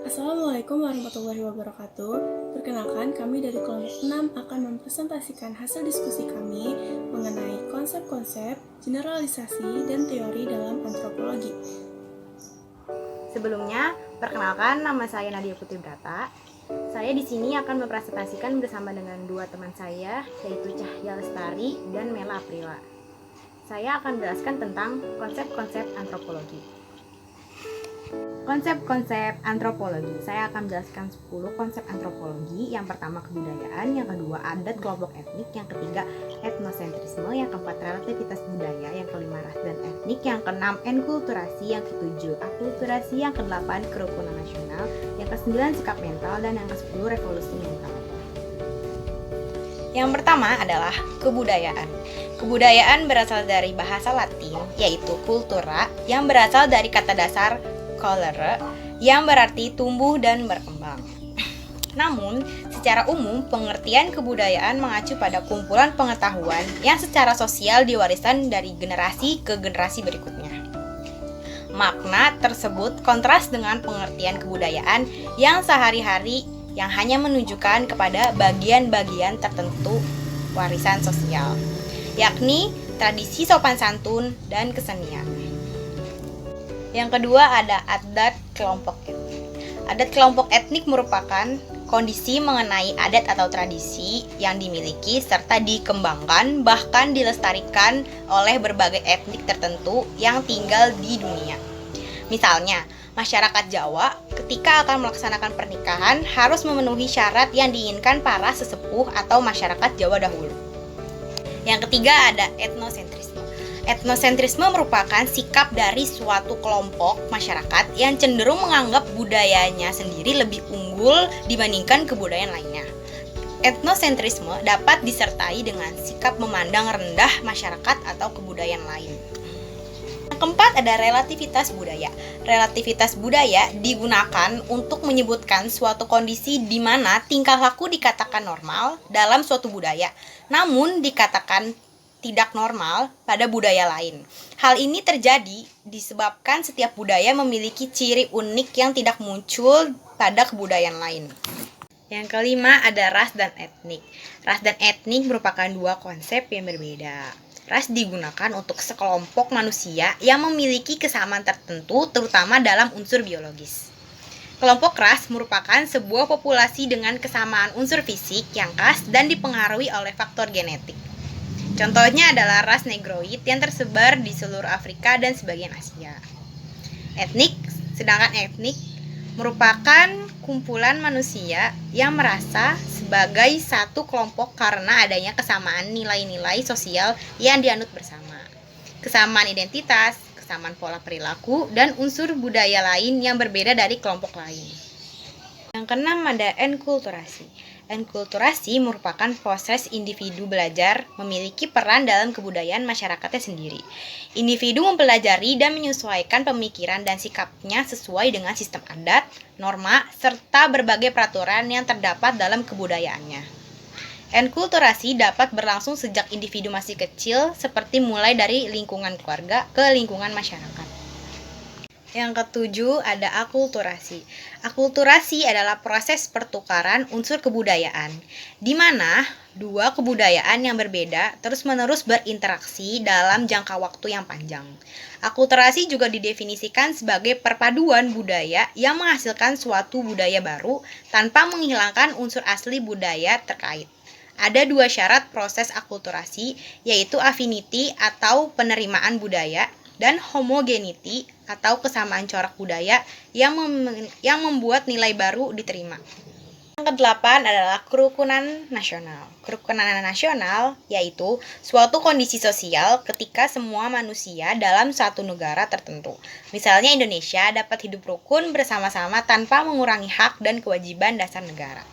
Assalamualaikum warahmatullahi wabarakatuh. Perkenalkan, kami dari kelompok 6 akan mempresentasikan hasil diskusi kami mengenai konsep-konsep, generalisasi, dan teori dalam antropologi. Sebelumnya, perkenalkan nama saya Nadia Putri Brata. Saya di sini akan mempresentasikan bersama dengan dua teman saya, yaitu Cahya Lestari dan Mela Aprila. Saya akan menjelaskan tentang konsep-konsep antropologi. Konsep-konsep antropologi. Saya akan menjelaskan 10 konsep antropologi. Yang pertama kebudayaan, yang kedua adat kelompok etnik, yang ketiga etnosentrisme, yang keempat relativitas budaya, yang kelima ras dan etnik, yang keenam enkulturasi, yang ketujuh akulturasi, yang kedelapan kerukunan nasional, yang kesembilan sikap mental, dan yang ke-10 revolusi mental. Yang pertama adalah kebudayaan. Kebudayaan berasal dari bahasa Latin, yaitu cultura, yang berasal dari kata dasar colere, yang berarti tumbuh dan berkembang. Namun, secara umum, pengertian kebudayaan mengacu pada kumpulan pengetahuan yang secara sosial diwariskan dari generasi ke generasi berikutnya. Makna tersebut kontras dengan pengertian kebudayaan yang sehari-hari yang hanya menunjukkan kepada bagian-bagian tertentu warisan sosial, yakni tradisi sopan santun dan kesenian. Yang kedua ada adat kelompok etnik. Adat kelompok etnik merupakan kondisi mengenai adat atau tradisi yang dimiliki serta dikembangkan bahkan dilestarikan oleh berbagai etnik tertentu yang tinggal di dunia. Misalnya, masyarakat Jawa ketika akan melaksanakan pernikahan harus memenuhi syarat yang diinginkan para sesepuh atau masyarakat Jawa dahulu. Yang ketiga ada etnosentrisme. Etnosentrisme merupakan sikap dari suatu kelompok masyarakat yang cenderung menganggap budayanya sendiri lebih unggul dibandingkan kebudayaan lainnya. Etnosentrisme dapat disertai dengan sikap memandang rendah masyarakat atau kebudayaan lain. Yang keempat ada relativitas budaya. Relativitas budaya digunakan untuk menyebutkan suatu kondisi di mana tingkah laku dikatakan normal dalam suatu budaya, namun dikatakan tidak normal pada budaya lain. Hal ini terjadi disebabkan setiap budaya memiliki ciri unik yang tidak muncul pada kebudayaan lain. Yang kelima ada ras dan etnik. Ras dan etnik merupakan dua konsep yang berbeda. Ras digunakan untuk sekelompok manusia yang memiliki kesamaan tertentu terutama dalam unsur biologis. Kelompok ras merupakan sebuah populasi dengan kesamaan unsur fisik yang khas dan dipengaruhi oleh faktor genetik. Contohnya adalah ras Negroid yang tersebar di seluruh Afrika dan sebagian Asia. Sedangkan etnik merupakan kumpulan manusia yang merasa sebagai satu kelompok karena adanya kesamaan nilai-nilai sosial yang dianut bersama, kesamaan identitas, kesamaan pola perilaku, dan unsur budaya lain yang berbeda dari kelompok lain. Yang keenam ada enkulturasi. Enkulturasi merupakan proses individu belajar memiliki peran dalam kebudayaan masyarakatnya sendiri. Individu mempelajari dan menyesuaikan pemikiran dan sikapnya sesuai dengan sistem adat, norma, serta berbagai peraturan yang terdapat dalam kebudayaannya. Enkulturasi dapat berlangsung sejak individu masih kecil, seperti mulai dari lingkungan keluarga ke lingkungan masyarakat. Yang ketujuh ada akulturasi. Akulturasi adalah proses pertukaran unsur kebudayaan, di mana dua kebudayaan yang berbeda terus-menerus berinteraksi dalam jangka waktu yang panjang. Akulturasi juga didefinisikan sebagai perpaduan budaya yang menghasilkan suatu budaya baru tanpa menghilangkan unsur asli budaya terkait. Ada dua syarat proses akulturasi, yaitu affinity atau penerimaan budaya, dan homogeneity atau kesamaan corak budaya yang membuat nilai baru diterima. Yang kedelapan adalah kerukunan nasional. Kerukunan nasional yaitu suatu kondisi sosial ketika semua manusia dalam satu negara tertentu. Misalnya Indonesia dapat hidup rukun bersama-sama tanpa mengurangi hak dan kewajiban dasar negara.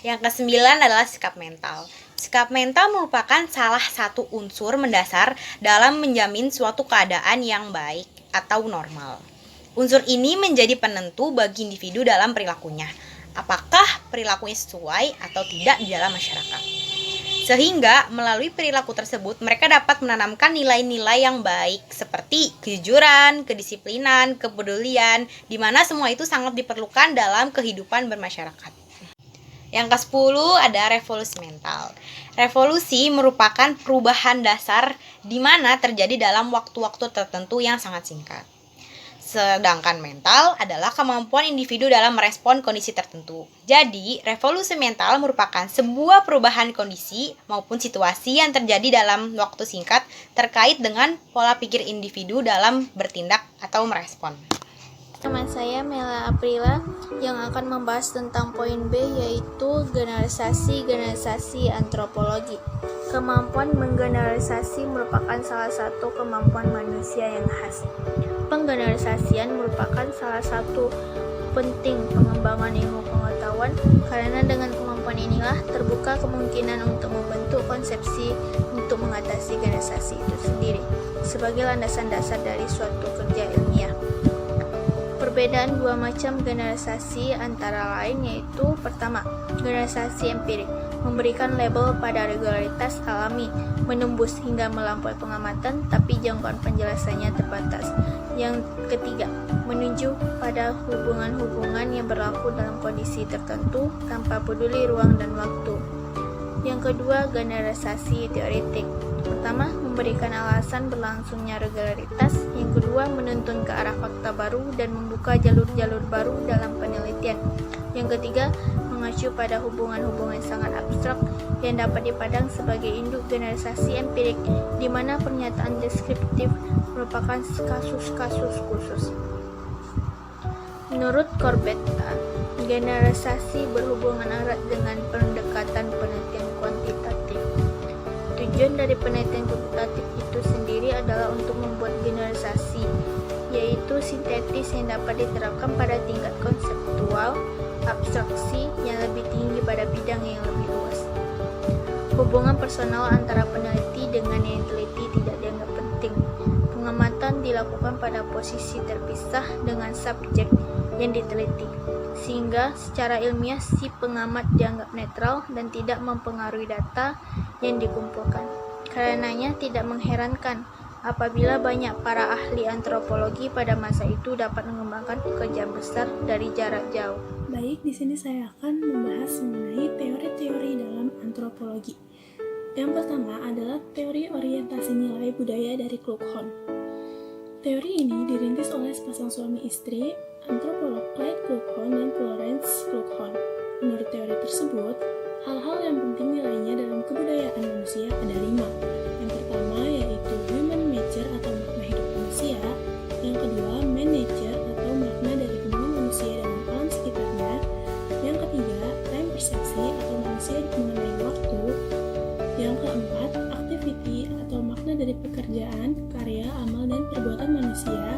Yang kesembilan adalah sikap mental. Sikap mental merupakan salah satu unsur mendasar dalam menjamin suatu keadaan yang baik atau normal. Unsur ini menjadi penentu bagi individu dalam perilakunya. Apakah perilakunya sesuai atau tidak di dalam masyarakat. Sehingga melalui perilaku tersebut mereka dapat menanamkan nilai-nilai yang baik seperti kejujuran, kedisiplinan, kepedulian, di mana semua itu sangat diperlukan dalam kehidupan bermasyarakat. Yang ke-10 ada revolusi mental. Revolusi merupakan perubahan dasar di mana terjadi dalam waktu-waktu tertentu yang sangat singkat. Sedangkan mental adalah kemampuan individu dalam merespon kondisi tertentu. Jadi, revolusi mental merupakan sebuah perubahan kondisi maupun situasi yang terjadi dalam waktu singkat terkait dengan pola pikir individu dalam bertindak atau merespon. Nama saya Mela Aprila yang akan membahas tentang poin B, yaitu generalisasi antropologi. Kemampuan menggeneralisasi merupakan salah satu kemampuan manusia yang khas. Penggeneralisasian merupakan salah satu penting pengembangan ilmu pengetahuan karena dengan kemampuan inilah terbuka kemungkinan untuk membentuk konsepsi untuk mengatasi generalisasi itu sendiri sebagai landasan dasar dari suatu kerja ilmiah. Perbedaan dua macam generalisasi antara lain yaitu pertama, generalisasi empirik memberikan label pada regularitas alami, menembus hingga melampaui pengamatan tapi jangkauan penjelasannya terbatas. Yang ketiga, menunjuk pada hubungan-hubungan yang berlaku dalam kondisi tertentu tanpa peduli ruang dan waktu. Yang kedua, generalisasi teoretik. Pertama, memberikan alasan berlangsungnya regularitas. Yang kedua, menuntun ke arah fakta baru dan membuka jalur-jalur baru dalam penelitian. Yang ketiga, mengacu pada hubungan-hubungan sangat abstrak yang dapat dipandang sebagai induk generalisasi empirik, di mana pernyataan deskriptif merupakan kasus-kasus khusus. Menurut Corbett, generalisasi berhubungan erat dengan pendekatan penelitian kuantitatif. Tujuan dari penelitian kuantitatif itu sendiri adalah untuk membuat generalisasi, yaitu sintetis yang dapat diterapkan pada tingkat konseptual, abstraksi yang lebih tinggi pada bidang yang lebih luas. Hubungan personal antara peneliti dengan yang diteliti tidak dianggap penting. Pengamatan dilakukan pada posisi terpisah dengan subjek yang diteliti, sehingga secara ilmiah si pengamat dianggap netral dan tidak mempengaruhi data yang dikumpulkan. Karenanya tidak mengherankan apabila banyak para ahli antropologi pada masa itu dapat mengembangkan pekerjaan besar dari jarak jauh. Baik, di sini saya akan membahas mengenai teori-teori dalam antropologi. Yang pertama adalah teori orientasi nilai budaya dari Kluckhohn. Teori ini dirintis oleh sepasang suami istri, antropolog Clyde Kluckhohn dan Florence Kluckhohn. Menurut teori tersebut, hal-hal yang penting nilainya dalam kebudayaan manusia ada 5. Yang pertama yaitu human nature atau makna hidup manusia. Yang kedua, man nature atau makna dari hubungan manusia dengan alam sekitarnya. Yang ketiga, time persepsi atau manusia mengenai waktu. Yang keempat, activity atau makna dari pekerjaan, karya, amal, dan perbuatan manusia.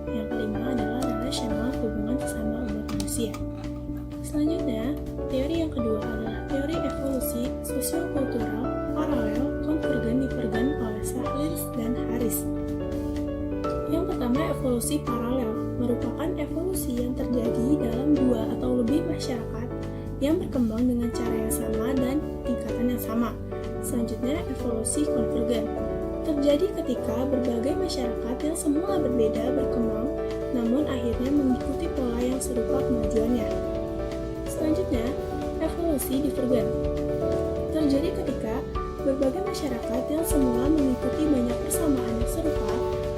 Yang kelima adalah relational, hubungan sesama umat manusia. Selanjutnya, teori yang kedua adalah teori evolusi sosiokultural paralel konvergen divergen oleh Sahlins dan Harris. Yang pertama, evolusi paralel merupakan evolusi yang terjadi dalam dua atau lebih masyarakat yang berkembang dengan cara yang sama dan tingkatan yang sama. Selanjutnya, evolusi konvergen terjadi ketika berbagai masyarakat yang semula berbeda berkembang, namun akhirnya mengikuti pola yang serupa kemajuannya. Selanjutnya, evolusi divergen terjadi ketika berbagai masyarakat yang semula mengikuti banyak persamaan yang serupa,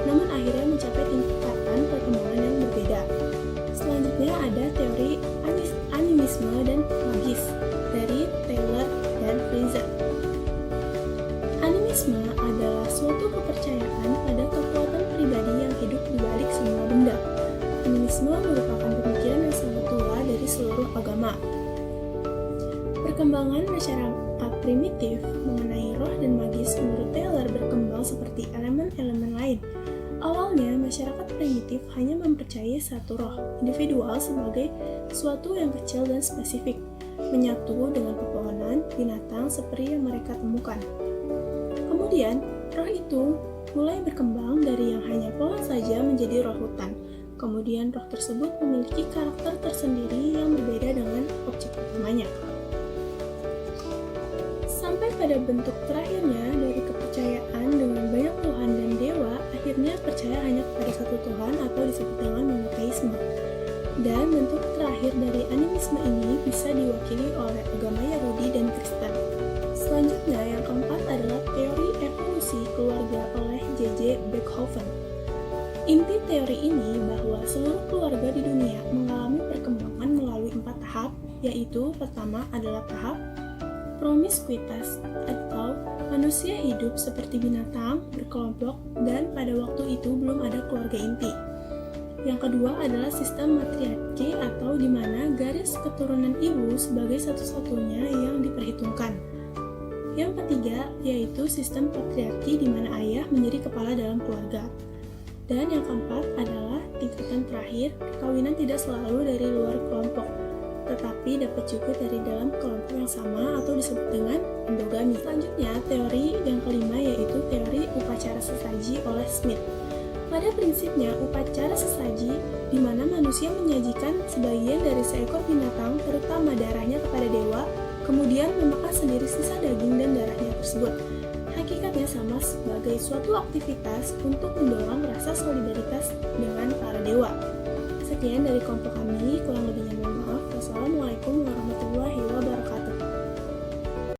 namun akhirnya mencapai tingkatan perkembangan yang berbeda. Selanjutnya ada teori animisme dan magis dari Taylor dan Fraser. Animisme adalah suatu kepercayaan pada kekuatan pribadi yang hidup di balik semua benda. Animisme merupakan pemikiran yang sangat tua dari seluruh agama. Perkembangan masyarakat primitif mengenai roh dan magis menurut Taylor berkembang seperti elemen-elemen lain. Awalnya, masyarakat primitif hanya mempercayai satu roh individual sebagai suatu yang kecil dan spesifik, menyatu dengan pepohonan, binatang seperti yang mereka temukan. Kemudian, roh itu mulai berkembang dari yang hanya pohon saja menjadi roh hutan. Kemudian, roh tersebut memiliki karakter tersendiri yang berbeda dengan objek utamanya. Sampai pada bentuk terakhirnya dari kepercayaan dengan banyak Tuhan dan dewa, akhirnya percaya hanya kepada satu Tuhan atau disebut dengan monoteisme. Dan bentuk terakhir dari animisme ini bisa diwakili oleh agama Yahudi dan Kristen. Selanjutnya, yang keempat adalah teori evolusi keluarga oleh J.J. Beckhoven. Inti teori ini bahwa seluruh keluarga di dunia mengalami perkembangan melalui 4 tahap, yaitu pertama adalah tahap promiskuitas atau manusia hidup seperti binatang, berkelompok, dan pada waktu itu belum ada keluarga inti. Yang kedua adalah sistem matriarki atau di mana garis keturunan ibu sebagai satu-satunya yang diperhitungkan. Yang ketiga yaitu sistem patriarki di mana ayah menjadi kepala dalam keluarga. Dan yang keempat adalah tingkatan terakhir, perkawinan tidak selalu dari luar kelompok, tetapi dapat juga dari dalam kelompok yang sama atau disebut dengan endogami. Selanjutnya, teori yang kelima yaitu teori upacara sesaji oleh Smith. Pada prinsipnya, upacara sesaji di mana manusia menyajikan sebagian dari seekor binatang, terutama darahnya kepada dewa, kemudian memakan sendiri sisa daging dan darahnya tersebut. Hakikatnya sama sebagai suatu aktivitas untuk mendorong rasa solidaritas dengan para dewa. Sekian dari kelompok kami, kurang lebihnya mohon maaf. Wassalamualaikum warahmatullahi wabarakatuh.